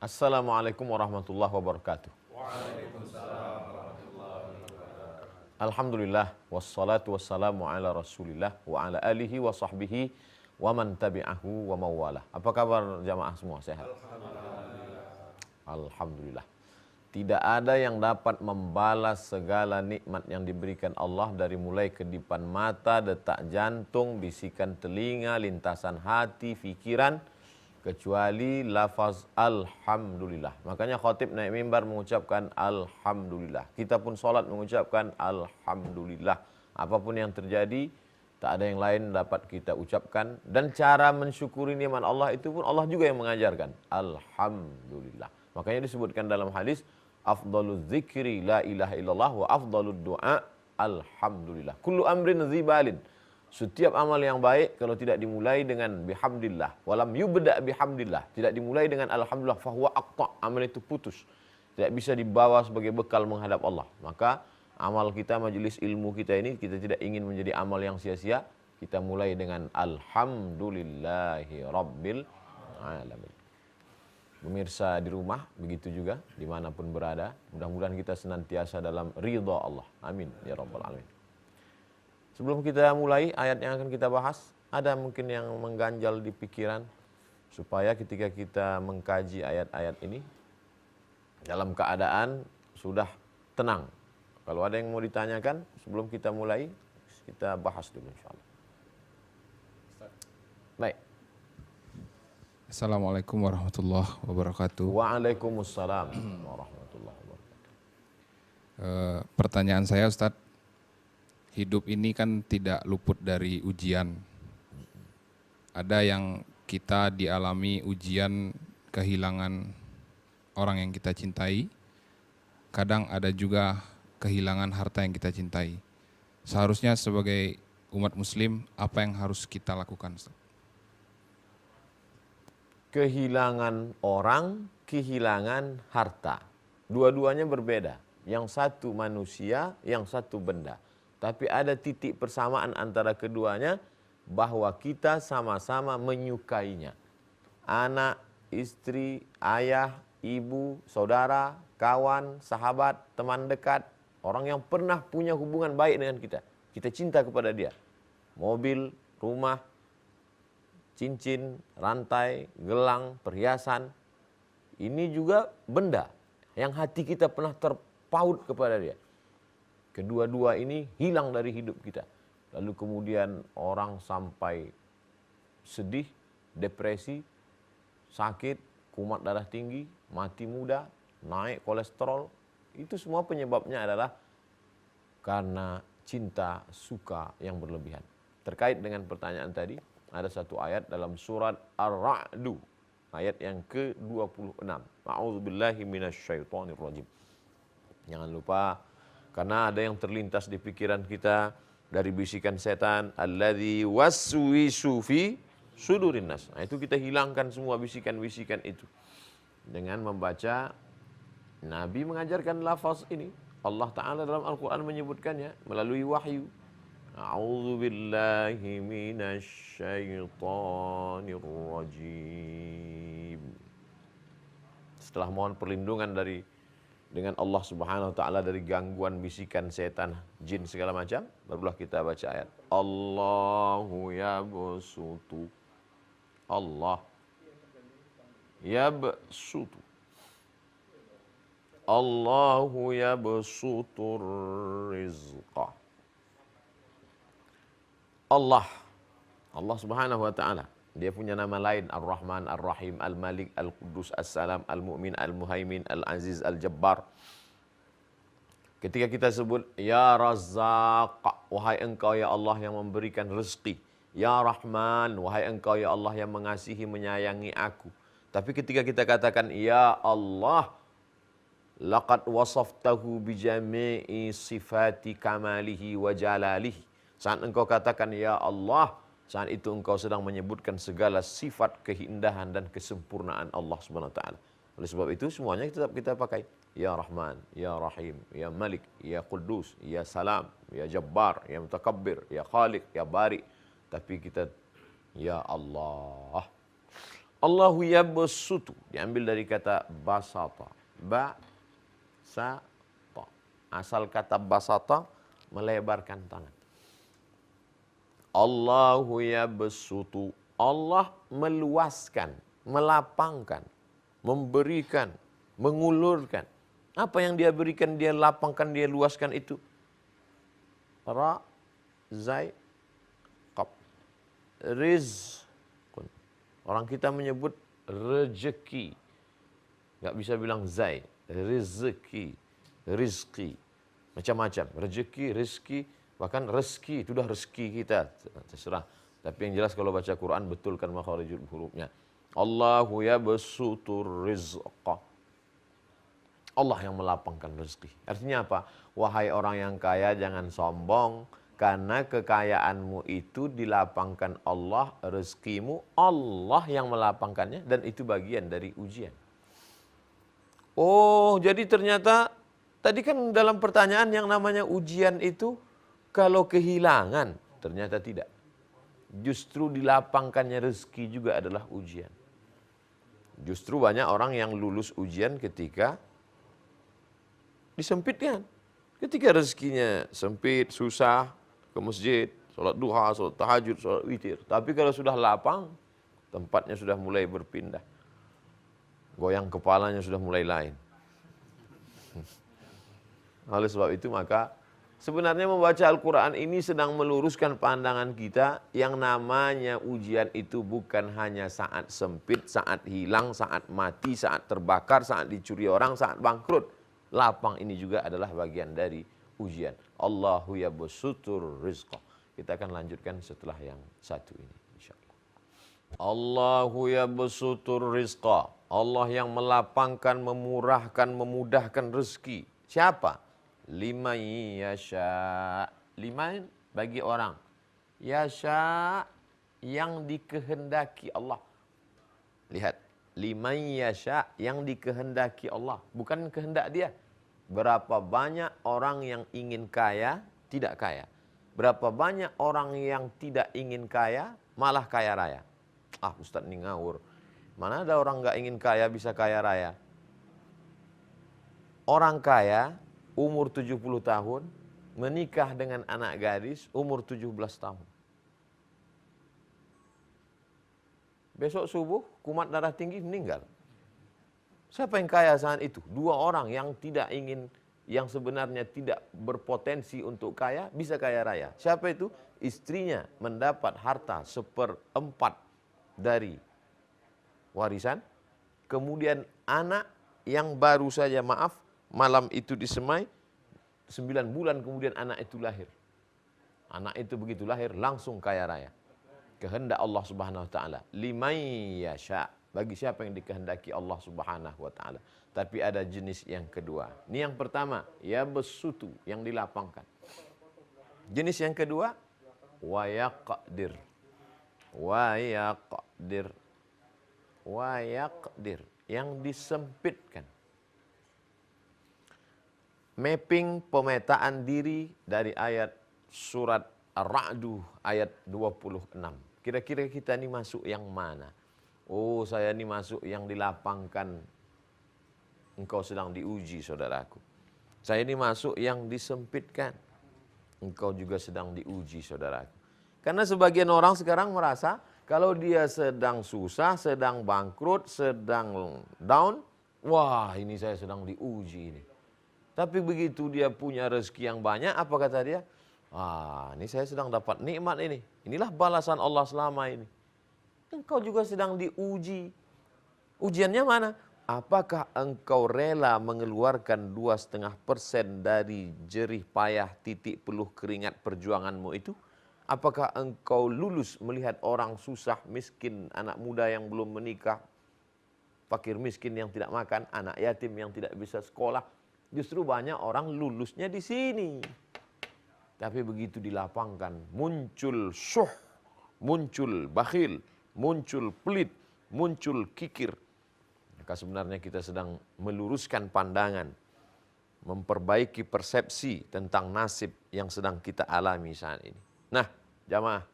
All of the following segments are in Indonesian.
Assalamualaikum warahmatullahi wabarakatuh. Alhamdulillah wassalatu wassalamu ala Rasulillah wa ala alihi wa sahbihi wa man tabi'ahu wa mawalah. Apa kabar jamaah semua? Sehat? Alhamdulillah. Tidak ada yang dapat membalas segala nikmat yang diberikan Allah dari mulai kedipan mata, detak jantung, bisikan telinga, lintasan hati, fikiran, kecuali lafaz alhamdulillah. Makanya khatib naik mimbar mengucapkan alhamdulillah. Kita pun solat mengucapkan alhamdulillah. Apapun yang terjadi, tak ada yang lain dapat kita ucapkan. Dan cara mensyukuri nikmat Allah itu pun Allah juga yang mengajarkan. Alhamdulillah. Makanya disebutkan dalam hadis, afdalul zikri la ilaha illallah wa afdalud du'a alhamdulillah. Kullu amrin zibalin. Setiap amal yang baik kalau tidak dimulai dengan bihamdillah, walam yubda bihamdillah, tidak dimulai dengan alhamdulillah, fahuwa aqta, amal itu putus. Tidak bisa dibawa sebagai bekal menghadap Allah. Maka amal kita, majelis ilmu kita ini, kita tidak ingin menjadi amal yang sia-sia. Kita mulai dengan alhamdulillahi rabbil alamin. Pemirsa di rumah, begitu juga dimanapun berada. Mudah-mudahan kita senantiasa dalam ridha Allah. Amin ya rabbal alamin. Sebelum kita mulai ayat yang akan kita bahas, ada mungkin yang mengganjal di pikiran, supaya ketika kita mengkaji ayat-ayat ini dalam keadaan sudah tenang. Kalau ada yang mau ditanyakan sebelum kita mulai, kita bahas dulu insyaallah. Baik. Assalamualaikum warahmatullahi wabarakatuh. Waalaikumsalam warahmatullahi wabarakatuh. Pertanyaan saya, Ustadz, hidup ini kan tidak luput dari ujian. Ada yang kita dialami ujian kehilangan orang yang kita cintai. Kadang ada juga kehilangan harta yang kita cintai. Seharusnya sebagai umat muslim, apa yang harus kita lakukan, Ustadz? Kehilangan orang, kehilangan harta. Dua-duanya berbeda. Yang satu manusia, yang satu benda. Tapi ada titik persamaan antara keduanya, bahwa kita sama-sama menyukainya. Anak, istri, ayah, ibu, saudara, kawan, sahabat, teman dekat, orang yang pernah punya hubungan baik dengan kita. Kita cinta kepada dia. Mobil, rumah, cincin, rantai, gelang, perhiasan. Ini juga benda yang hati kita pernah terpaut kepada dia. Kedua-dua ini hilang dari hidup kita. Lalu kemudian orang sampai sedih, depresi, sakit, kumat darah tinggi, mati muda, naik kolesterol. Itu semua penyebabnya adalah karena cinta, suka yang berlebihan. Terkait dengan pertanyaan tadi, ada satu ayat dalam surat Ar-Ra'du, ayat yang ke-26. A'udzubillahi minasyaitonirrajim. Jangan lupa, karena ada yang terlintas di pikiran kita dari bisikan setan, alladzi waswisu fi sudurin nas. Nah, itu kita hilangkan semua bisikan-bisikan itu dengan membaca. Nabi mengajarkan lafaz ini. Allah Ta'ala dalam Al-Quran menyebutkannya melalui wahyu. A'udzu billahi minasyaitonir rajim. Setelah mohon perlindungan dengan Allah Subhanahu wa taala dari gangguan bisikan setan, jin segala macam, barulah kita baca ayat. Allahu yabsutu. Allah yabsutu. Allahu yabsutur rizqa. Allah Subhanahu wa ta'ala, dia punya nama lain, Ar-Rahman, Ar-Rahim, Al-Malik, Al-Quddus, As-Salam, Al-Mu'min, Al-Muhaimin, Al-Aziz, Al-Jabbar. Ketika kita sebut Ya Razzaq, wahai engkau ya Allah yang memberikan rezeki. Ya Rahman, wahai engkau ya Allah yang mengasihi, menyayangi aku. Tapi ketika kita katakan Ya Allah, laqad wasaftahu bijami'i sifati kamalihi wa jalalihi. Saat engkau katakan Ya Allah, saat itu engkau sedang menyebutkan segala sifat keindahan dan kesempurnaan Allah Subhanahu wa taala. Oleh sebab itu semuanya tetap kita pakai. Ya Rahman, Ya Rahim, Ya Malik, Ya Quddus, Ya Salam, Ya Jabbar, Ya Mutakabbir, Ya Khaliq, Ya Bari. Tapi kita Ya Allah. Allahu yabsutu diambil dari kata basata. Basata. Asal kata basata melebarkan tangan. Allahu yabsutu. Allah meluaskan, melapangkan, memberikan, mengulurkan. Apa yang dia berikan, dia lapangkan, dia luaskan itu. Ra, zai, qab. Rizqun. Orang kita menyebut rezeki. Enggak bisa bilang zai. Rezeki, rizki. Macam-macam. Rezeki, rizki, bahkan rezeki. Itu dah rezeki kita. Terserah. Tapi yang jelas kalau baca Quran betulkan makharijul hurufnya. Allahu yabsutur rizqa. Allah yang melapangkan rezeki. Artinya apa? Wahai orang yang kaya jangan sombong. Karena kekayaanmu itu dilapangkan Allah, rezekimu Allah yang melapangkannya. Dan itu bagian dari ujian. Oh, jadi ternyata tadi kan dalam pertanyaan yang namanya ujian itu kalau kehilangan, ternyata tidak. Justru dilapangkannya rezeki juga adalah ujian. Justru banyak orang yang lulus ujian ketika disempitkan. Ketika rezekinya sempit, susah, ke masjid, sholat duha, sholat tahajud, sholat witir. Tapi kalau sudah lapang, tempatnya sudah mulai berpindah. Goyang kepalanya sudah mulai lain. Oleh sebab itu maka sebenarnya membaca Al-Quran ini sedang meluruskan pandangan kita yang namanya ujian itu bukan hanya saat sempit, saat hilang, saat mati, saat terbakar, saat dicuri orang, saat bangkrut. Lapang ini juga adalah bagian dari ujian. Allahu yabsutur rizqa. Kita akan lanjutkan setelah yang satu ini insyaallah. Allahu yabsutur rizqa. Allah yang melapangkan, memurahkan, memudahkan rezeki. Siapa? Liman yasha. Liman bagi orang. Yasha yang dikehendaki Allah. Lihat. Liman yasha yang dikehendaki Allah. Bukan kehendak dia. Berapa banyak orang yang ingin kaya, tidak kaya. Berapa banyak orang yang tidak ingin kaya, malah kaya raya. Ah Ustaz ini ngawur. Mana ada orang nggak ingin kaya bisa kaya raya? Orang kaya umur 70 tahun menikah dengan anak gadis umur 17 tahun. Besok subuh kumat darah tinggi meninggal. Siapa yang kaya saat itu? Dua orang yang tidak ingin, yang sebenarnya tidak berpotensi untuk kaya, bisa kaya raya. Siapa itu? Istrinya mendapat harta 1/4 dari warisan. Kemudian anak yang baru saja malam itu disemai, 9 bulan kemudian anak itu lahir. Anak itu begitu lahir langsung kaya raya. Kehendak Allah Subhanahu wa taala. Liman yasha. Bagi siapa yang dikehendaki Allah Subhanahu wa taala. Tapi ada jenis yang kedua. Ini yang pertama, yabsutu, yang dilapangkan. Jenis yang kedua, wa yaqdir. Wa yaqdir. Wa yaqdir, yang disempitkan. Mapping pemetaan diri dari ayat surat Ar-Ra'du ayat 26. Kira-kira kita ini masuk yang mana? Oh, saya ini masuk yang dilapangkan. Engkau sedang diuji, saudaraku. Saya ini masuk yang disempitkan. Engkau juga sedang diuji, saudaraku. Karena sebagian orang sekarang merasa kalau dia sedang susah, sedang bangkrut, sedang down, wah ini saya sedang diuji ini. Tapi begitu dia punya rezeki yang banyak, apa kata dia? Ah, ini saya sedang dapat nikmat ini. Inilah balasan Allah selama ini. Engkau juga sedang diuji. Ujiannya mana? Apakah engkau rela mengeluarkan 2,5% dari jerih payah titik peluh keringat perjuanganmu itu? Apakah engkau lulus melihat orang susah, miskin, anak muda yang belum menikah, fakir miskin yang tidak makan, anak yatim yang tidak bisa sekolah? Justru banyak orang lulusnya di sini. Tapi begitu dilapangkan, muncul syuh, muncul bakhil, muncul pelit, muncul kikir. Maka sebenarnya kita sedang meluruskan pandangan, memperbaiki persepsi tentang nasib yang sedang kita alami saat ini. Nah, jamaah,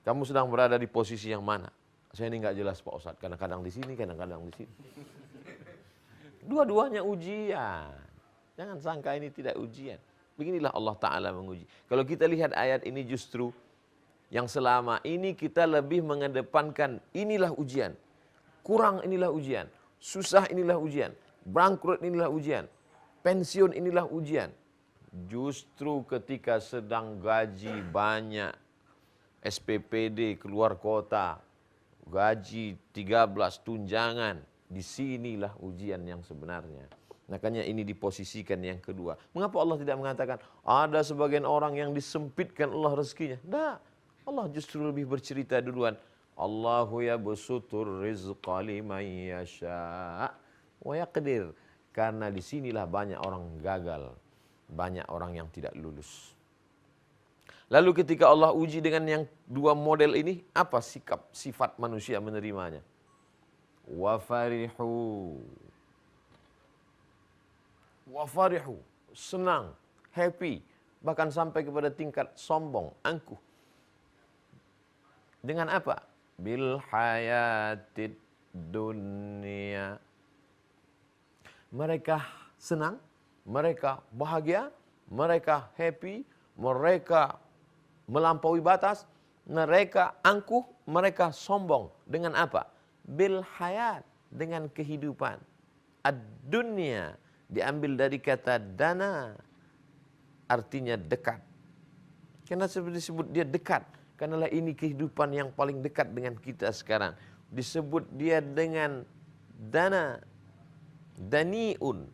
kamu sedang berada di posisi yang mana? Saya ini nggak jelas Pak Ustadz, kadang-kadang di sini, kadang-kadang di sini. Dua-duanya ujian. Jangan sangka ini tidak ujian. Beginilah Allah Ta'ala menguji. Kalau kita lihat ayat ini justru yang selama ini kita lebih mengedepankan inilah ujian. Kurang inilah ujian. Susah inilah ujian. Bangkrut inilah ujian. Pensiun inilah ujian. Justru ketika sedang gaji banyak, SPPD keluar kota, gaji 13 tunjangan, disinilah ujian yang sebenarnya. Makanya ini diposisikan yang kedua. Mengapa Allah tidak mengatakan ada sebagian orang yang disempitkan Allah rezekinya? Tidak. Allah justru lebih bercerita duluan. Allahu yabsutur rizqa liman yasha' wa yaqdir. Karena disinilah banyak orang gagal, banyak orang yang tidak lulus. Lalu ketika Allah uji dengan yang dua model ini, apa sikap, sifat manusia menerimanya? Wa farihu. Wa farihu, senang, happy, bahkan sampai kepada tingkat sombong, angkuh. Dengan apa? Bil hayatid dunia. Mereka senang, mereka bahagia, mereka happy, mereka melampaui batas, mereka angkuh, mereka sombong. Dengan apa? Bil hayat, dengan kehidupan. Ad-dunya, diambil dari kata dana, artinya dekat. Karena disebut dia dekat, karena ini kehidupan yang paling dekat dengan kita sekarang. Disebut dia dengan dana, daniun,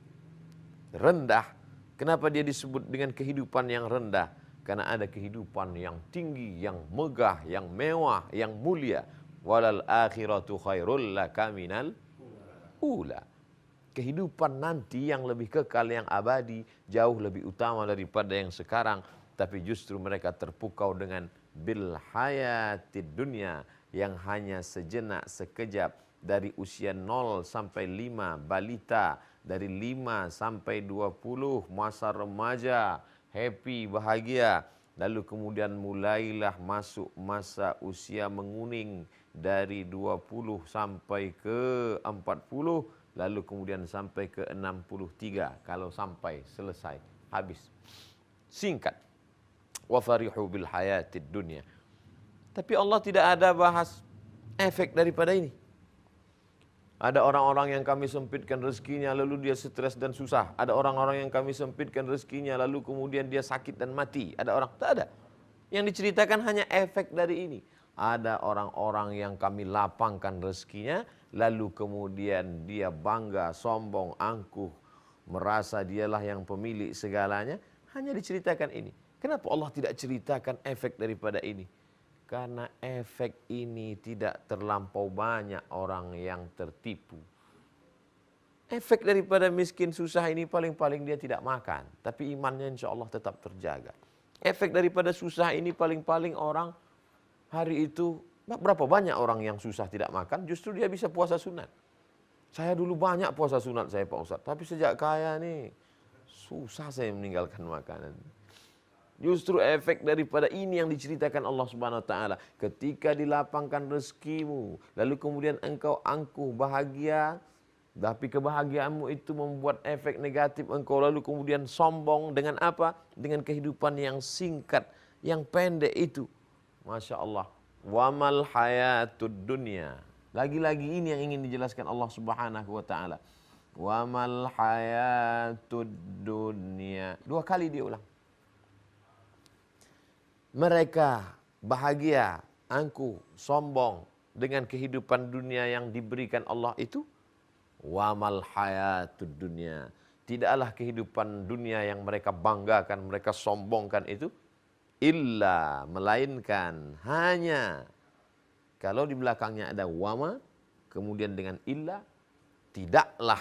rendah. Kenapa dia disebut dengan kehidupan yang rendah? Karena ada kehidupan yang tinggi, yang megah, yang mewah, yang mulia. Walal akhiratu khairul laka minal ula. Kehidupan nanti yang lebih kekal, yang abadi, jauh lebih utama daripada yang sekarang. Tapi justru mereka terpukau dengan bil hayatid dunya, yang hanya sejenak, sekejap. Dari usia 0 sampai 5, balita. Dari 5 sampai 20, masa remaja, happy, bahagia. Lalu kemudian mulailah masuk masa usia menguning. Dari 20 sampai ke 40, lalu kemudian sampai ke 63. Kalau sampai, selesai, habis. Singkat. Wa farihu bil hayatid dunya. Tapi Allah tidak ada bahas efek daripada ini. Ada orang-orang yang kami sempitkan rezekinya lalu dia stres dan susah. Ada orang-orang yang kami sempitkan rezekinya lalu kemudian dia sakit dan mati. Ada orang, tak ada. Yang diceritakan hanya efek dari ini. Ada orang-orang yang kami lapangkan rezekinya lalu kemudian dia bangga, sombong, angkuh, merasa dialah yang pemilik segalanya. Hanya diceritakan ini. Kenapa Allah tidak ceritakan efek daripada ini? Karena efek ini tidak terlampau banyak orang yang tertipu. Efek daripada miskin susah ini paling-paling dia tidak makan. Tapi imannya insya Allah tetap terjaga. Efek daripada susah ini paling-paling orang hari itu, berapa banyak orang yang susah tidak makan, justru dia bisa puasa sunat. Saya dulu banyak puasa sunat saya Pak Ustadz. Tapi sejak kaya nih, susah saya meninggalkan makanan. Justru efek daripada ini yang diceritakan Allah Subhanahu wa taala. Ketika dilapangkan rezekimu, lalu kemudian engkau angkuh, bahagia, tapi kebahagiaanmu itu membuat efek negatif engkau, lalu kemudian sombong dengan apa? Dengan kehidupan yang singkat, yang pendek itu. Masya Allah. Wamal hayatud dunya. Lagi-lagi ini yang ingin dijelaskan Allah Subhanahu wa taala. Wamal hayatud dunya. 2 kali dia ulang. Mereka bahagia, angkuh, sombong dengan kehidupan dunia yang diberikan Allah itu. Wamal hayatud dunya. Tidaklah kehidupan dunia yang mereka banggakan, mereka sombongkan itu. Illa, melainkan, hanya. Kalau di belakangnya ada wama, kemudian dengan illa, tidaklah.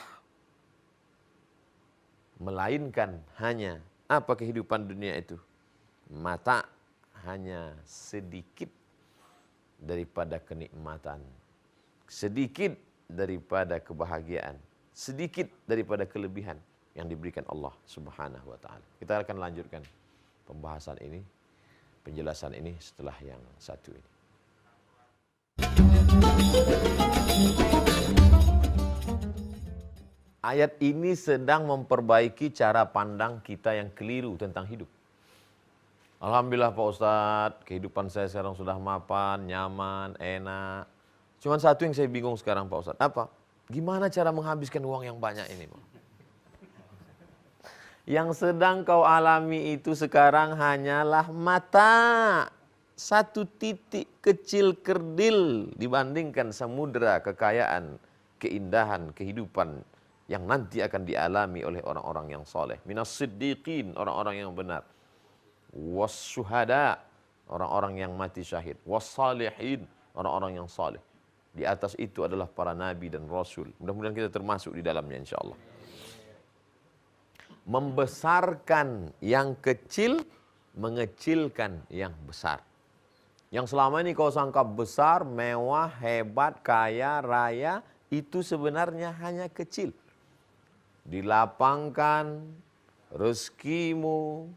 Melainkan, hanya. Apa kehidupan dunia itu? Mata. Hanya sedikit daripada kenikmatan, sedikit daripada kebahagiaan, sedikit daripada kelebihan yang diberikan Allah Subhanahu wa taala. Kita akan lanjutkan pembahasan ini, penjelasan ini setelah yang satu ini. Ayat ini sedang memperbaiki cara pandang kita yang keliru tentang hidup. Alhamdulillah Pak Ustadz, kehidupan saya sekarang sudah mapan, nyaman, enak. Cuman satu yang saya bingung sekarang Pak Ustadz, apa? Gimana cara menghabiskan uang yang banyak ini Pak? Yang sedang kau alami itu sekarang hanyalah mata. Satu titik kecil kerdil dibandingkan samudera kekayaan, keindahan, kehidupan yang nanti akan dialami oleh orang-orang yang soleh. Minas siddiqin, orang-orang yang benar. Wassyuhada, orang-orang yang mati syahid. Wassalihin, orang-orang yang saleh. Di atas itu adalah para nabi dan rasul. Mudah-mudahan kita termasuk di dalamnya insya Allah. Membesarkan yang kecil, mengecilkan yang besar. Yang selama ini kau sangka besar, mewah, hebat, kaya, raya, itu sebenarnya hanya kecil. Dilapangkan rezekimu,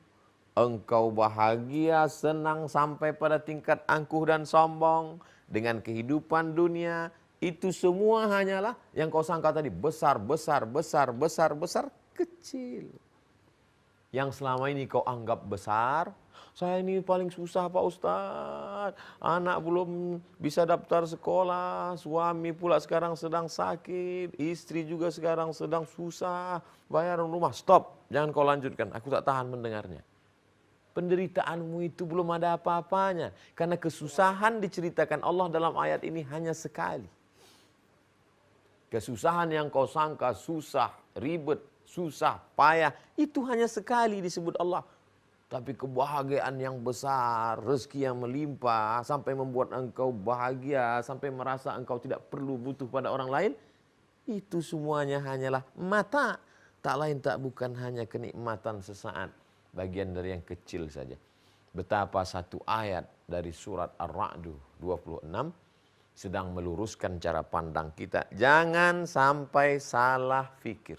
engkau bahagia, senang sampai pada tingkat angkuh dan sombong dengan kehidupan dunia, itu semua hanyalah yang kau sangka tadi besar, besar, besar, besar, besar, kecil. Yang selama ini kau anggap besar, saya ini paling susah Pak Ustadz, anak belum bisa daftar sekolah, suami pula sekarang sedang sakit, istri juga sekarang sedang susah, bayaran rumah, stop, jangan kau lanjutkan, aku tak tahan mendengarnya. Penderitaanmu itu belum ada apa-apanya, karena kesusahan diceritakan Allah dalam ayat ini hanya sekali. Kesusahan yang kau sangka susah, ribet, susah, payah, itu hanya sekali disebut Allah. Tapi kebahagiaan yang besar, rezeki yang melimpah, sampai membuat engkau bahagia, sampai merasa engkau tidak perlu butuh pada orang lain, itu semuanya hanyalah mata. Tak lain tak bukan hanya kenikmatan sesaat, bagian dari yang kecil saja. Betapa satu ayat dari surat Ar-Ra'du 26 sedang meluruskan cara pandang kita. Jangan sampai salah fikir.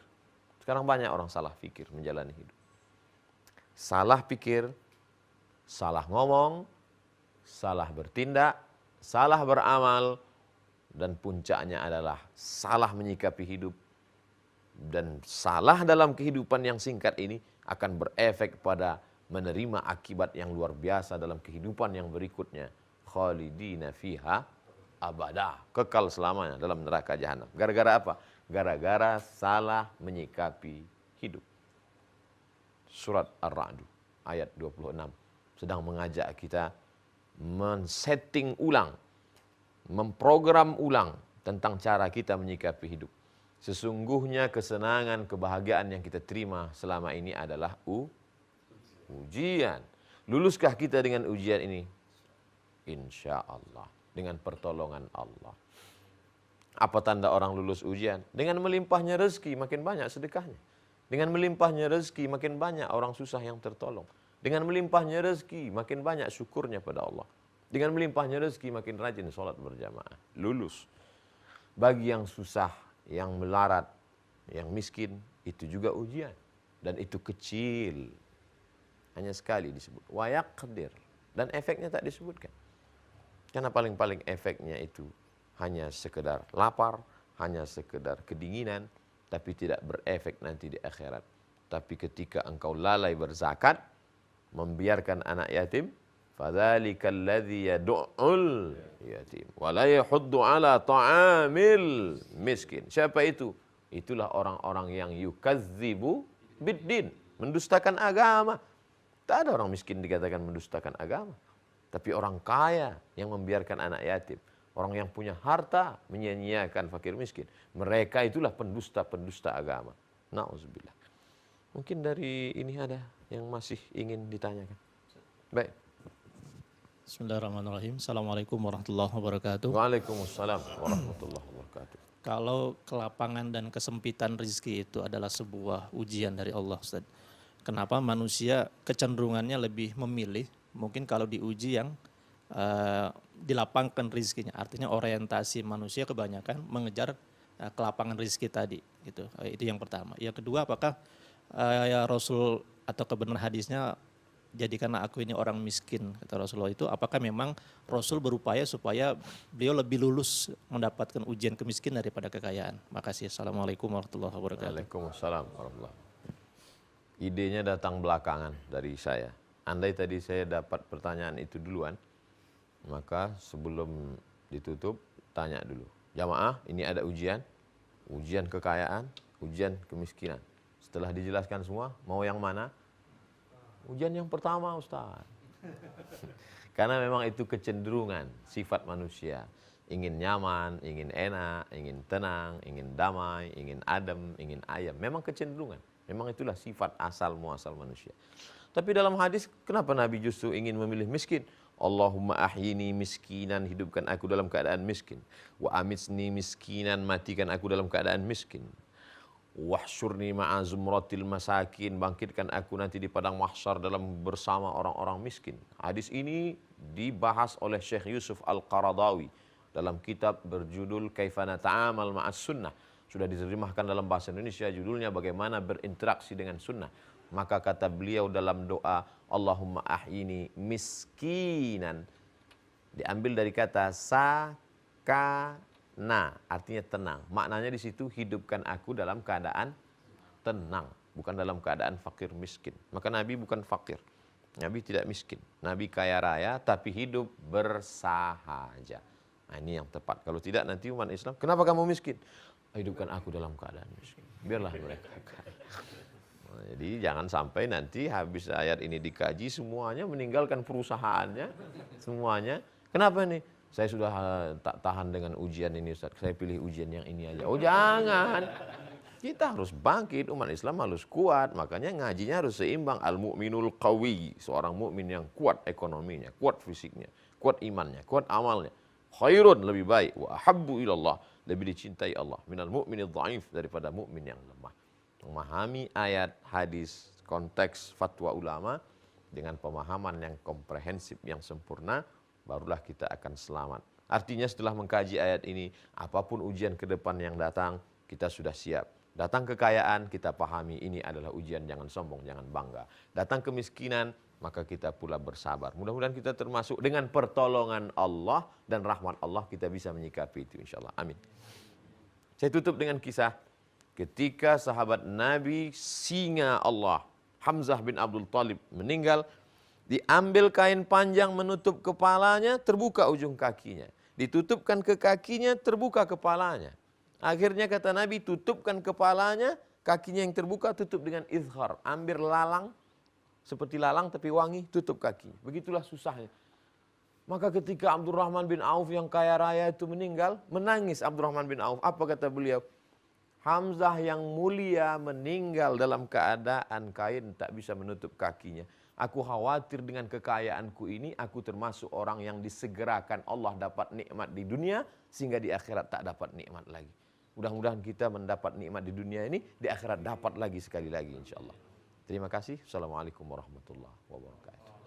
Sekarang banyak orang salah fikir menjalani hidup. Salah pikir, salah ngomong, salah bertindak, salah beramal, dan puncaknya adalah salah menyikapi hidup. Dan salah dalam kehidupan yang singkat ini akan berefek pada menerima akibat yang luar biasa dalam kehidupan yang berikutnya. Khalidina fiha abada, kekal selamanya dalam neraka jahanam. Gara-gara apa? Gara-gara salah menyikapi hidup. Surat Ar-Ra'du ayat 26 sedang mengajak kita men-setting ulang, memprogram ulang tentang cara kita menyikapi hidup. Sesungguhnya kesenangan, kebahagiaan yang kita terima selama ini adalah ujian. Luluskah kita dengan ujian ini? Insya Allah, dengan pertolongan Allah. Apa tanda orang lulus ujian? Dengan melimpahnya rezeki makin banyak sedekahnya. Dengan melimpahnya rezeki makin banyak orang susah yang tertolong. Dengan melimpahnya rezeki makin banyak syukurnya pada Allah. Dengan melimpahnya rezeki makin rajin sholat berjamaah. Lulus. Bagi yang susah, yang melarat, yang miskin, itu juga ujian. Dan itu kecil. Hanya sekali disebut. Wa yaqdir. Dan efeknya tak disebutkan. Karena paling-paling efeknya itu hanya sekedar lapar, hanya sekedar kedinginan, tapi tidak berefek nanti di akhirat. Tapi ketika engkau lalai berzakat, membiarkan anak yatim, fadzalikal ladzi yad'ul yatim wa la yahuddu ala ta'amil miskin. Siapa itu? Itulah orang-orang yang yukadzibu biddin, mendustakan agama. Tak ada orang miskin dikatakan mendustakan agama. Tapi orang kaya yang membiarkan anak yatim. Orang yang punya harta menyia-nyiakan fakir miskin. Mereka itulah pendusta-pendusta agama. Na'udzubillah. Mungkin dari ini ada yang masih ingin ditanyakan. Baik. Bismillahirrahmanirrahim. Assalamualaikum warahmatullahi wabarakatuh. Waalaikumsalam warahmatullahi wabarakatuh. Kalau kelapangan dan kesempitan rezeki itu adalah sebuah ujian dari Allah, Ustaz. Kenapa manusia kecenderungannya lebih memilih, mungkin kalau diuji yang dilapangkan rezekinya, artinya orientasi manusia kebanyakan mengejar kelapangan rezeki tadi, gitu. Itu yang pertama. Yang kedua, apakah ya Rasul atau kebenaran hadisnya jadikanlah aku ini orang miskin, kata Rasulullah itu, apakah memang Rasul berupaya supaya beliau lebih lulus mendapatkan ujian kemiskinan daripada kekayaan? Makasih. Assalamualaikum warahmatullahi wabarakatuh. Waalaikumsalam warahmatullahi wabarakatuh. Idenya datang belakangan dari saya. Andai tadi saya dapat pertanyaan itu duluan, maka sebelum ditutup tanya dulu. Jamaah, ini ada ujian kekayaan, ujian kemiskinan. Setelah dijelaskan semua, mau yang mana? Ujian yang pertama, Ustaz. Karena memang itu kecenderungan sifat manusia. Ingin nyaman, ingin enak, ingin tenang, ingin damai, ingin adem, ingin ayam. Memang kecenderungan. Memang itulah sifat asal muasal manusia. Tapi dalam hadis, kenapa Nabi justru ingin memilih miskin? Allahumma ahyini miskinan, hidupkan aku dalam keadaan miskin. Wa amitsni miskinan, matikan aku dalam keadaan miskin. Wahsyurni ma'a zumratil masakin, bangkitkan aku nanti di padang mahsyar dalam bersama orang-orang miskin. Hadis ini dibahas oleh Syekh Yusuf Al-Qaradawi dalam kitab berjudul Kaifa Nata'amal Ma'as Sunnah. Sudah diterjemahkan dalam bahasa Indonesia, judulnya Bagaimana Berinteraksi dengan Sunnah. Maka kata beliau dalam doa, Allahumma ahyini miskinan, diambil dari kata sakana, artinya tenang. Maknanya di situ, hidupkan aku dalam keadaan tenang, bukan dalam keadaan fakir miskin. Maka Nabi bukan fakir, Nabi tidak miskin. Nabi kaya raya tapi hidup bersahaja. Nah, ini yang tepat. Kalau tidak nanti umat Islam, kenapa kamu miskin? Hidupkan aku dalam keadaan miskin. Biarlah mereka kaya. Nah, jadi jangan sampai nanti habis ayat ini dikaji semuanya meninggalkan perusahaannya, semuanya. Kenapa nih? Saya sudah tak tahan dengan ujian ini, Ustaz. Saya pilih ujian yang ini aja. Oh jangan. Kita harus bangkit, umat Islam harus kuat. Makanya ngajinya harus seimbang. Al-mu'minul qawi, seorang mukmin yang kuat ekonominya, kuat fisiknya, kuat imannya, kuat amalnya. Khairun, lebih baik. Wa ahabbu ilallah, lebih dicintai Allah. Minal mu'minil dhaif, daripada mukmin yang lemah. Memahami ayat, hadis, konteks fatwa ulama dengan pemahaman yang komprehensif, yang sempurna, barulah kita akan selamat. Artinya setelah mengkaji ayat ini, apapun ujian ke depan yang datang, kita sudah siap. Datang kekayaan, kita pahami ini adalah ujian, jangan sombong, jangan bangga. Datang kemiskinan, maka kita pula bersabar. Mudah-mudahan kita termasuk dengan pertolongan Allah dan rahmat Allah, kita bisa menyikapi itu insya Allah. Amin. Saya tutup dengan kisah ketika sahabat Nabi, singa Allah, Hamzah bin Abdul Thalib meninggal, diambil kain panjang menutup kepalanya, terbuka ujung kakinya. Ditutupkan ke kakinya, terbuka kepalanya. Akhirnya kata Nabi, tutupkan kepalanya, kakinya yang terbuka tutup dengan izhar. Ambil lalang, seperti lalang tapi wangi, tutup kaki. Begitulah susahnya. Maka ketika Abdurrahman bin Auf yang kaya raya itu meninggal, menangis Abdurrahman bin Auf. Apa kata beliau? Hamzah yang mulia meninggal dalam keadaan kain tak bisa menutup kakinya. Aku khawatir dengan kekayaanku ini, aku termasuk orang yang disegerakan Allah dapat nikmat di dunia, sehingga di akhirat tak dapat nikmat lagi. Mudah-mudahan kita mendapat nikmat di dunia ini, di akhirat dapat lagi sekali lagi insya Allah. Terima kasih. Assalamualaikum warahmatullahi wabarakatuh.